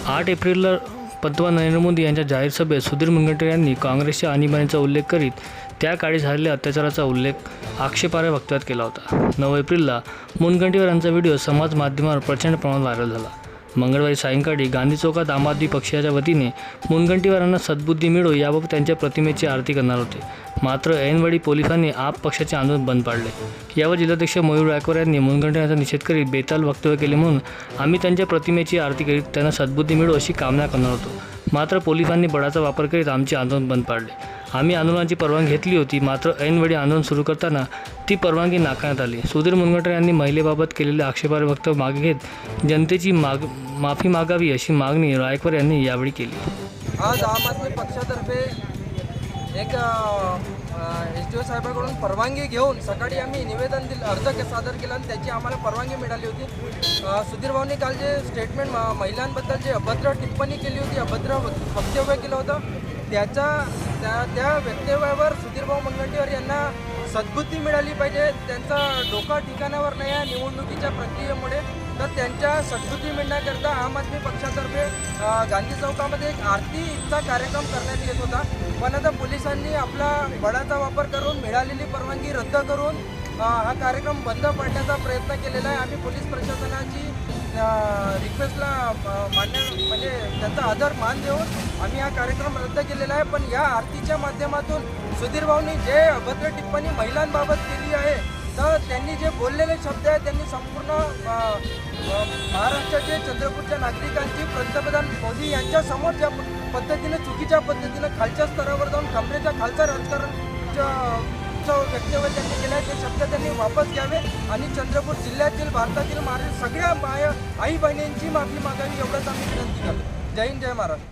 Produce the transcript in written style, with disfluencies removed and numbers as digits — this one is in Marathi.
8 एप्रिलला पंतप्रधान नरेंद्र मोदी यांच्या जाहीर सभेत सुधीर मुनगंटीवार यांनी काँग्रेसच्या आणीबाणीचा उल्लेख करीत त्या काळी झालेल्या अत्याचाराचा आक्षेपार्ह वक्तव्यात केला होता. 9 एप्रिलला मुनगंटीवार यांचा व्हिडिओ समाज माध्यमावर प्रचंड प्रमाणात व्हायरल झाला. मंगळवारी सायंकाळी गांधी चौकात आम आदमी पक्षाच्या वतीने मुनगंटीवार यांना सद्बुद्धी मिळो याबाबत त्यांच्या प्रतिमेची आरती करणार होते. मात्र ऐनवेळी पोलिसांनी आप पक्षाचे आंदोलन बंद पाडले. यावर जिल्हाध्यक्ष मयूर गायकवाड यांनी मुनगंटीवार यांचा निषेध करीत बेताल वक्तव्य केले म्हणून आम्ही त्यांच्या प्रतिमेची आरती करीत त्यांना सद्बुद्धी मिळो अशी कामना करणार होतो. मात्र पोलिसांनी बळाचा वापर करीत आमचे आंदोलन बंद पाडले. आम्ही आंदोलनाची परवानगी घेतली होती, मात्र ऐनवेळी आंदोलन सुरू करताना ती परवानगी नाकारण्यात आली. सुधीर मुनगंटीवार यांनी महिलेबाबत केलेले आक्षेपार्ह वक्तव्य मागे घेत जनतेची माफी मागावी अशी मागणी गायकवाड यांनी यावेळी केली. आज आम आदमी पक्षातर्फे एक SDO साहेबांकडून परवानगी घेऊन सकाळी आम्ही निवेदन अर्ज सादर केला आणि त्याची आम्हाला परवानगी मिळाली होती. सुधीर भाऊंनी काल जे स्टेटमेंट महिलांबद्दल जे अभद्र टिप्पणी केली होती, अभद्र वक्तव्य केलं होतं, त्या वक्तव्यावर सुधीर भाऊ मुनगंटीवार यांना सद्बुद्धी मिळाली पाहिजे. त्यांचा डोका ठिकाणावर नाही आहे निवडणुकीच्या प्रक्रियेमुळे. तर त्यांच्या सद्बुद्धी मिळण्याकरता आम आदमी पक्षातर्फे गांधी चौकामध्ये एक आरतीचा कार्यक्रम करण्यात येत होता. पण आता पोलिसांनी आपला बळाचा वापर करून मिळालेली परवानगी रद्द करून हा कार्यक्रम बंद पाडण्याचा प्रयत्न केलेला आहे. आम्ही पोलीस प्रशासनाची रिक्वेस्टला म्हणजे त्यांचा आदर मान देऊन आम्ही हा कार्यक्रम रद्द केलेला आहे. पण या आरतीच्या माध्यमातून सुधीर भाऊंनी जे अभद्र टिप्पणी महिलांबाबत केली आहे, तर त्यांनी जे बोललेले शब्द आहेत त्यांनी संपूर्ण महाराष्ट्राचे चंद्रपूरच्या नागरिकांची पंतप्रधान मोदी यांच्या समोर ज्या पद्धतीने चुकीच्या पद्धतीनं खालच्या स्तरावर जाऊन कमरेच्या खालचा राजकारणचं वक्तव्य त्यांनी केलं आहे, ते शब्द त्यांनी वापस घ्यावे आणि चंद्रपूर जिल्ह्यातील भारतातील सगळ्या आई बहिणींची माफी मागावी एवढंच आम्ही विनंती करतो. जय हिंद, जय महाराष्ट्र.